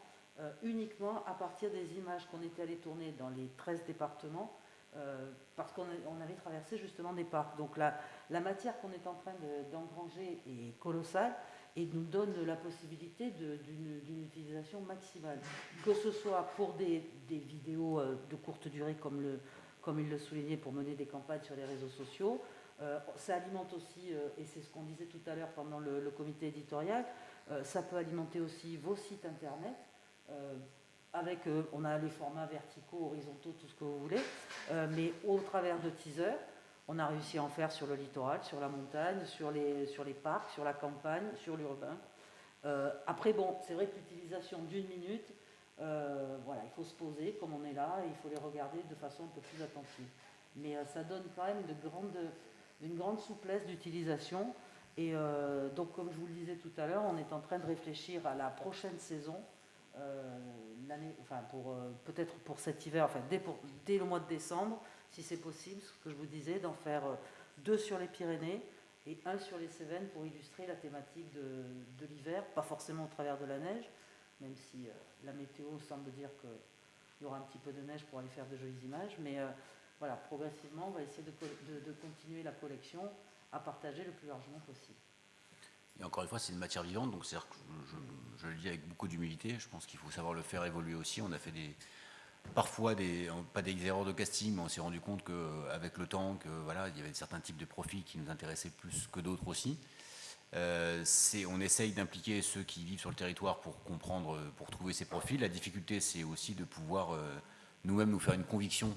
S1: Uniquement à partir des images qu'on était allé tourner dans les 13 départements, parce qu'on avait traversé justement des parcs. Donc la matière qu'on est en train d'engranger est colossale et nous donne la possibilité d'une utilisation maximale. Que ce soit pour des vidéos de courte durée, comme il le soulignait, pour mener des campagnes sur les réseaux sociaux. Ça alimente aussi, et c'est ce qu'on disait tout à l'heure pendant le comité éditorial, ça peut alimenter aussi vos sites internet. On a les formats verticaux, horizontaux, tout ce que vous voulez, mais au travers de teasers, on a réussi à en faire sur le littoral, sur la montagne, sur les parcs, sur la campagne, sur l'urbain. Après, c'est vrai que l'utilisation d'1 minute, il faut se poser comme on est là, et il faut les regarder de façon un peu plus attentive. Mais ça donne quand même une grande souplesse d'utilisation. Et donc, comme je vous le disais tout à l'heure, on est en train de réfléchir à la prochaine saison, peut-être pour cet hiver, dès le mois de décembre, si c'est possible, ce que je vous disais, d'en faire 2 sur les Pyrénées et 1 sur les Cévennes pour illustrer la thématique de l'hiver, pas forcément au travers de la neige, même si la météo semble dire qu'il y aura un petit peu de neige pour aller faire de jolies images, mais voilà, progressivement, on va essayer de continuer la collection à partager le plus largement possible.
S2: Et encore une fois, c'est une matière vivante, donc c'est-à-dire que je le dis avec beaucoup d'humilité. Je pense qu'il faut savoir le faire évoluer aussi. On a fait parfois pas des erreurs de casting, mais on s'est rendu compte qu'avec le temps, voilà, il y avait certains types de profils qui nous intéressaient plus que d'autres aussi. On essaye d'impliquer ceux qui vivent sur le territoire pour comprendre, pour trouver ces profils. La difficulté, c'est aussi de pouvoir nous-mêmes nous faire une conviction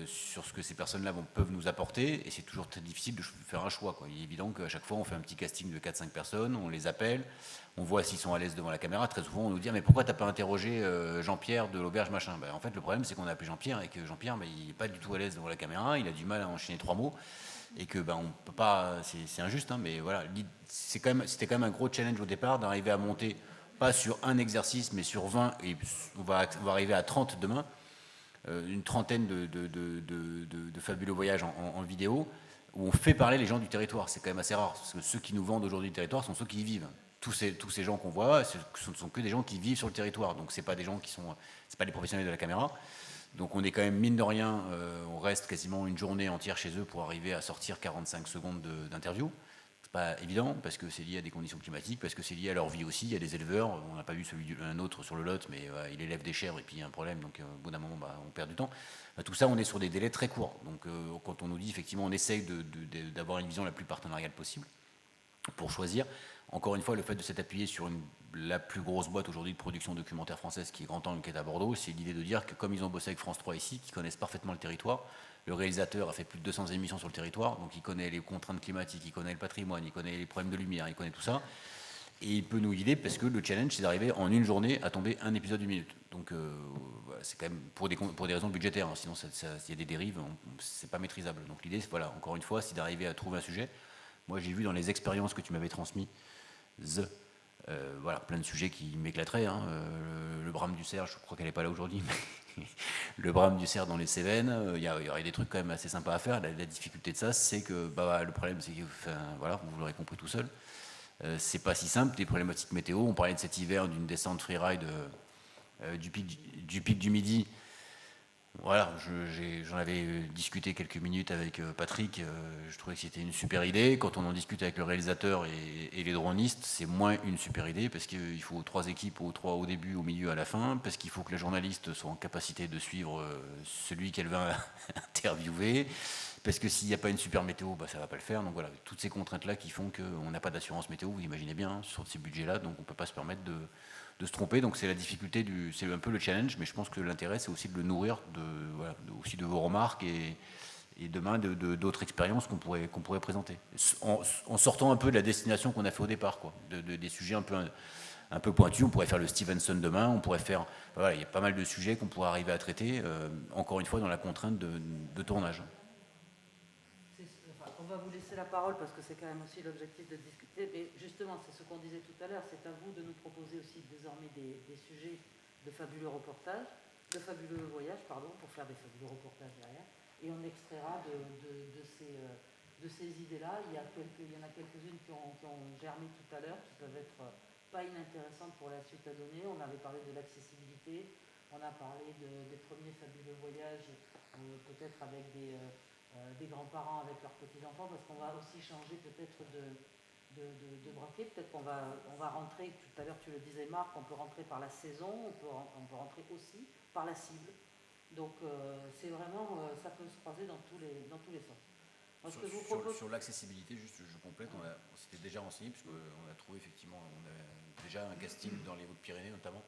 S2: sur ce que ces personnes-là peuvent nous apporter, et c'est toujours très difficile de faire un choix, quoi. Il est évident qu'à chaque fois, on fait un petit casting de 4-5 personnes, on les appelle, on voit s'ils sont à l'aise devant la caméra. Très souvent, on nous dit « mais pourquoi t'as pas interrogé Jean-Pierre de l'auberge machin ?» En fait, le problème, c'est qu'on a appelé Jean-Pierre, et que Jean-Pierre, il n'est pas du tout à l'aise devant la caméra, il a du mal à enchaîner 3 mots, et que on peut pas, c'est injuste, hein, mais voilà, c'était quand même un gros challenge au départ d'arriver à monter, pas sur un exercice, mais sur 20, et on va arriver à 30 demain, une trentaine de fabuleux voyages en vidéo, où on fait parler les gens du territoire. C'est quand même assez rare, parce que ceux qui nous vendent aujourd'hui le territoire sont ceux qui y vivent. Tous ces gens qu'on voit, ce ne sont que des gens qui vivent sur le territoire, donc c'est pas des gens c'est pas les professionnels de la caméra. Donc on est quand même, mine de rien, on reste quasiment une journée entière chez eux pour arriver à sortir 45 secondes d'interview. C'est pas évident, parce que c'est lié à des conditions climatiques, parce que c'est lié à leur vie aussi. Il y a des éleveurs, on n'a pas vu un autre sur le Lot, mais il élève des chèvres et puis il y a un problème, donc au bout d'un moment, on perd du temps. Tout ça, on est sur des délais très courts. Donc quand on nous dit, effectivement, on essaye d'avoir une vision la plus partenariale possible pour choisir. Encore une fois, le fait de s'être appuyé sur la plus grosse boîte aujourd'hui de production documentaire française, qui est Grand Angle, qui est à Bordeaux, c'est l'idée de dire que comme ils ont bossé avec France 3 ici, qui connaissent parfaitement le territoire, le réalisateur a fait plus de 200 émissions sur le territoire, donc il connaît les contraintes climatiques, il connaît le patrimoine, il connaît les problèmes de lumière, il connaît tout ça, et il peut nous guider, parce que le challenge, c'est d'arriver en une journée à tomber un épisode d'une minute. Donc c'est quand même pour des raisons budgétaires, hein, sinon s'il y a des dérives, c'est pas maîtrisable. Donc l'idée, voilà, encore une fois, c'est d'arriver à trouver un sujet. Moi, j'ai vu dans les expériences que tu m'avais transmises, voilà, plein de sujets qui m'éclateraient, hein. Le brame du cerf, je crois qu'elle n'est pas là aujourd'hui, mais le brame du cerf dans les Cévennes, il y aurait des trucs quand même assez sympas à faire. La difficulté de ça, c'est que le problème, c'est que, voilà, vous l'aurez compris tout seul, c'est pas si simple, des problématiques météo. On parlait de cet hiver d'une descente freeride du pic du Midi. Voilà, j'en avais discuté quelques minutes avec Patrick, je trouvais que c'était une super idée. Quand on en discute avec le réalisateur et les dronistes, c'est moins une super idée, parce qu'il faut 3 équipes, 3 au début, au milieu, à la fin, parce qu'il faut que la journaliste soit en capacité de suivre celui qu'elle va interviewer, parce que s'il n'y a pas une super météo, ça ne va pas le faire. Donc voilà, toutes ces contraintes-là qui font qu'on n'a pas d'assurance météo, vous imaginez bien, hein, sur ces budgets-là, donc on ne peut pas se permettre de se tromper. Donc c'est la difficulté, c'est un peu le challenge, mais je pense que l'intérêt, c'est aussi de le nourrir aussi de vos remarques et demain d'autres expériences qu'on pourrait présenter, en sortant un peu de la destination qu'on a fait au départ, quoi, des sujets un peu pointus. On pourrait faire le Stevenson demain, on pourrait faire, voilà, il y a pas mal de sujets qu'on pourrait arriver à traiter, encore une fois dans la contrainte de tournage.
S1: On va vous laisser la parole parce que c'est quand même aussi l'objectif de discuter, mais justement, c'est ce qu'on disait tout à l'heure, c'est à vous de nous proposer aussi désormais des sujets de fabuleux reportages, de fabuleux voyages, pour faire des fabuleux reportages derrière, et on extraira de ces idées-là. Il y en a quelques-unes qui ont germé tout à l'heure, qui peuvent être pas inintéressantes pour la suite à donner. On avait parlé de l'accessibilité, on a parlé des premiers fabuleux voyages, peut-être avec des grands-parents avec leurs petits-enfants, parce qu'on va aussi changer peut-être de braquet. Peut-être qu'on va rentrer, tout à l'heure tu le disais Marc, on peut rentrer par la saison, on peut rentrer aussi par la cible. Donc c'est vraiment, ça peut se croiser dans tous les sens. Moi,
S2: Sur l'accessibilité, juste je complète, on s'était déjà renseigné, puisqu'on a trouvé effectivement, on a déjà un casting dans les Hautes-Pyrénées notamment.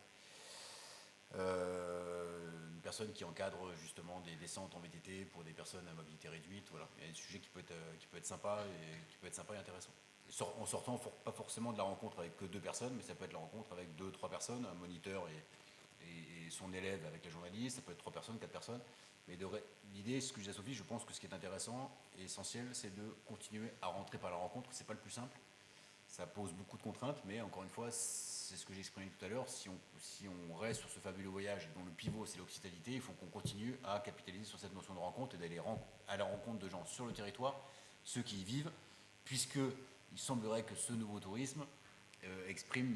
S2: Une personne qui encadre justement des descentes en VTT pour des personnes à mobilité réduite. Voilà, il y a un sujet qui peut être sympa et intéressant. En sortant pas forcément de la rencontre avec que 2 personnes, mais ça peut être la rencontre avec 2-3 personnes, un moniteur et son élève avec la journaliste. Ça peut être 3 personnes, 4 personnes. Mais l'idée, ce que je dis à Sophie, je pense que ce qui est intéressant et essentiel, c'est de continuer à rentrer par la rencontre. C'est pas le plus simple. Ça pose beaucoup de contraintes, mais encore une fois, c'est ce que j'ai exprimé tout à l'heure. Si on reste sur ce fabuleux voyage dont le pivot c'est l'hospitalité, il faut qu'on continue à capitaliser sur cette notion de rencontre et d'aller à la rencontre de gens sur le territoire, ceux qui y vivent, puisqu'il semblerait que ce nouveau tourisme exprime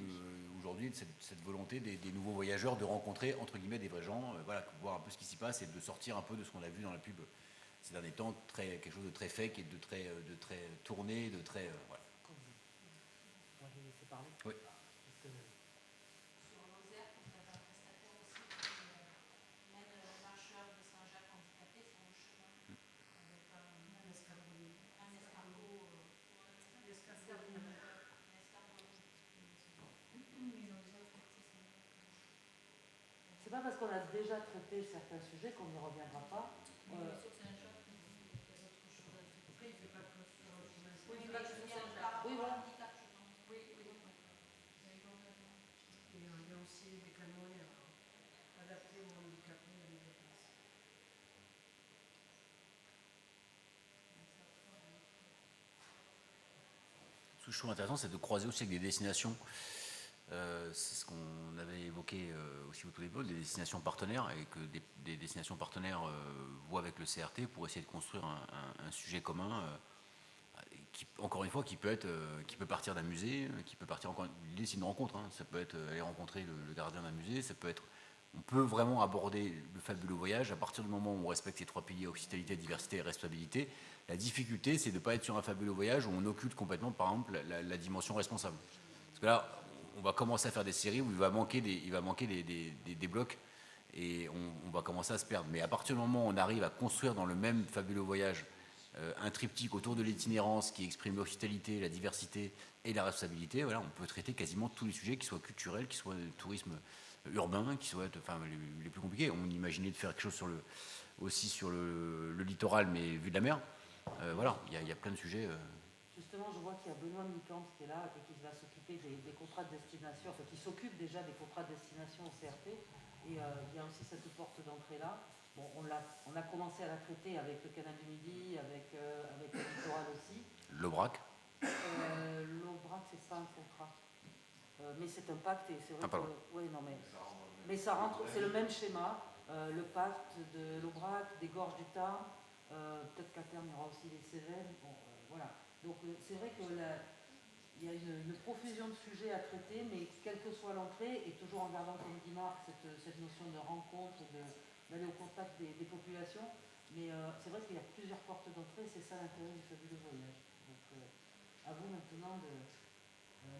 S2: aujourd'hui cette volonté des nouveaux voyageurs de rencontrer entre guillemets des vrais gens, voilà, voir un peu ce qui s'y passe et de sortir un peu de ce qu'on a vu dans la pub ces derniers temps, quelque chose de très fake et de très tourné, de très voilà.
S1: On va les laisser parler.
S2: Oui.
S4: Sur Lozère, vous avez un prestataire aussi qui mène le marcheur de Saint-Jacques handicapé sur le chemin avec un escargot.
S1: C'est pas parce qu'on a déjà traité certains sujets qu'on n'y reviendra pas. Oui, voilà.
S5: Il y a aussi des canoës adaptés aux handicapés à la place.
S2: Ce que je trouve intéressant, c'est de croiser aussi avec des destinations. C'est ce qu'on avait évoqué aussi au tout début, des destinations partenaires, et que des destinations partenaires voient avec le CRT pour essayer de construire un sujet commun, qui, encore une fois, qui peut partir d'un musée, qui peut partir encore. L'idée, c'est une rencontre. Hein. Ça peut être aller rencontrer le gardien d'un musée, ça peut être. On peut vraiment aborder le fabuleux voyage à partir du moment où on respecte ces trois piliers: hospitalité, diversité et responsabilité. La difficulté, c'est de ne pas être sur un fabuleux voyage où on occulte complètement, par exemple, la dimension responsable. Parce que là, on va commencer à faire des séries où il va manquer des blocs et on va commencer à se perdre. Mais à partir du moment où on arrive à construire dans le même fabuleux voyage un triptyque autour de l'itinérance qui exprime l'hospitalité, la diversité et la responsabilité, voilà, on peut traiter quasiment tous les sujets, qu'ils soient culturels, qu'ils soient tourisme urbain, qu'ils soient les plus compliqués. On imaginait de faire quelque chose aussi sur le littoral, mais vu de la mer. Voilà, il y a plein de sujets.
S1: Justement, je vois qu'il y a Benoît Mitans qui est là et qui va s'occuper des contrats de destination, enfin qui s'occupe déjà des contrats de destination au CRT. Et il y a aussi cette porte d'entrée là. Bon, on a commencé à la traiter avec le Canal du Midi, avec le littoral aussi.
S2: L'Aubrac.
S1: L'Aubrac, c'est pas un contrat. Mais c'est un pacte et c'est vrai
S2: que.
S1: Oui, non, mais ça rentre, c'est le même schéma. Le pacte de l'Aubrac, des Gorges du Tarn. Peut-être qu'à terme, il y aura aussi les Cévennes. Bon, voilà. Donc c'est vrai qu'il y a une profusion de sujets à traiter, mais quelle que soit l'entrée, et toujours en gardant, comme dit Marc, cette notion de rencontre, d'aller au contact des populations. Mais c'est vrai qu'il y a plusieurs portes d'entrée, c'est ça l'intérêt du fabuleux voyage. Donc à vous maintenant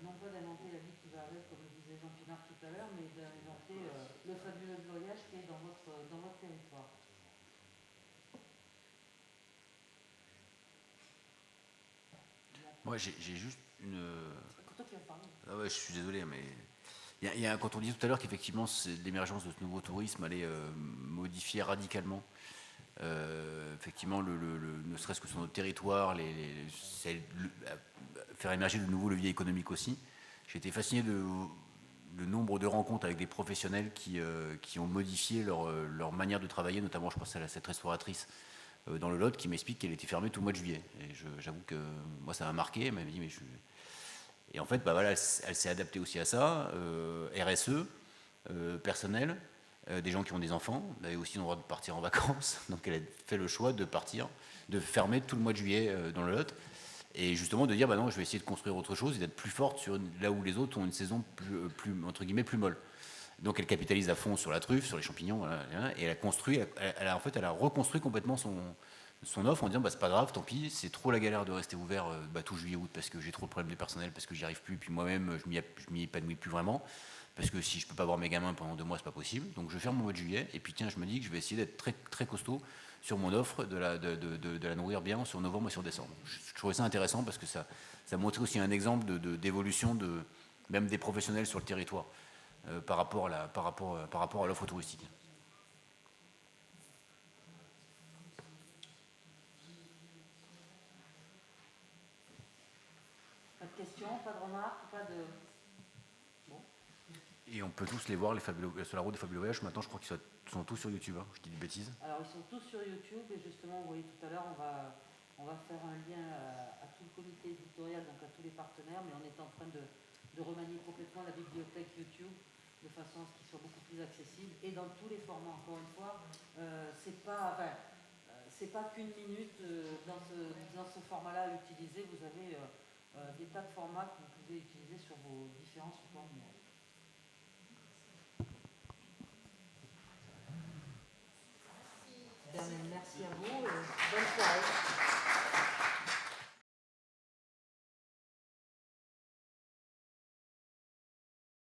S1: non pas d'inventer la vie qui va avec, comme le disait Jean Pinard tout à l'heure, mais d'inventer le fabuleux voyage qui est dans votre territoire.
S2: Moi, j'ai juste une.
S1: C'est toi qui vas parler.
S2: Ah ouais, je suis désolé, mais quand on dit tout à l'heure qu'effectivement l'émergence de ce nouveau tourisme allait modifier radicalement, effectivement, ne serait-ce que sur notre territoire, faire émerger de nouveaux leviers économiques aussi. J'ai été fasciné le nombre de rencontres avec des professionnels qui ont modifié leur manière de travailler, notamment je pense à cette restauratrice dans le Lot qui m'explique qu'elle était fermée tout le mois de juillet. Et j'avoue que moi ça m'a marqué, elle m'avait dit mais Et en fait, bah voilà, elle s'est adaptée aussi à ça, RSE, personnel, des gens qui ont des enfants, avaient aussi le droit de partir en vacances, donc elle a fait le choix de partir, de fermer tout le mois de juillet dans le Lot, et justement de dire, bah non, je vais essayer de construire autre chose et d'être plus forte là où les autres ont une saison plus entre guillemets, plus molle. Donc elle capitalise à fond sur la truffe, sur les champignons, voilà, et elle a construit, elle a reconstruit complètement son offre en disant bah c'est pas grave, tant pis, c'est trop la galère de rester ouvert tout juillet-août parce que j'ai trop de problèmes de personnel, parce que j'y arrive plus, puis moi-même je m'y épanouis plus vraiment, parce que si je peux pas voir mes gamins pendant 2 mois c'est pas possible, donc je ferme mon mois de juillet, et puis tiens je me dis que je vais essayer d'être très, très costaud sur mon offre, de la nourrir bien sur novembre et sur décembre. Je trouvais ça intéressant parce que ça montrait aussi un exemple d'évolution même des professionnels sur le territoire par rapport à l'offre touristique.
S1: Pas de questions, pas de remarques, pas de... Bon.
S2: Et on peut tous les voir, sur la route des fabuleux voyages. Maintenant, je crois qu'ils sont tous sur YouTube. Hein. Je dis des bêtises.
S1: Alors, ils sont tous sur YouTube. Et justement, vous voyez tout à l'heure, on va faire un lien à tout le comité éditorial, donc à tous les partenaires. Mais on est en train de remanier complètement la bibliothèque YouTube de façon à ce qu'il soit beaucoup plus accessible. Et dans tous les formats, encore une fois, c'est pas qu'une minute dans ce format-là à utiliser. Vous avez des tas de formats que vous pouvez utiliser sur vos différents supports numériques.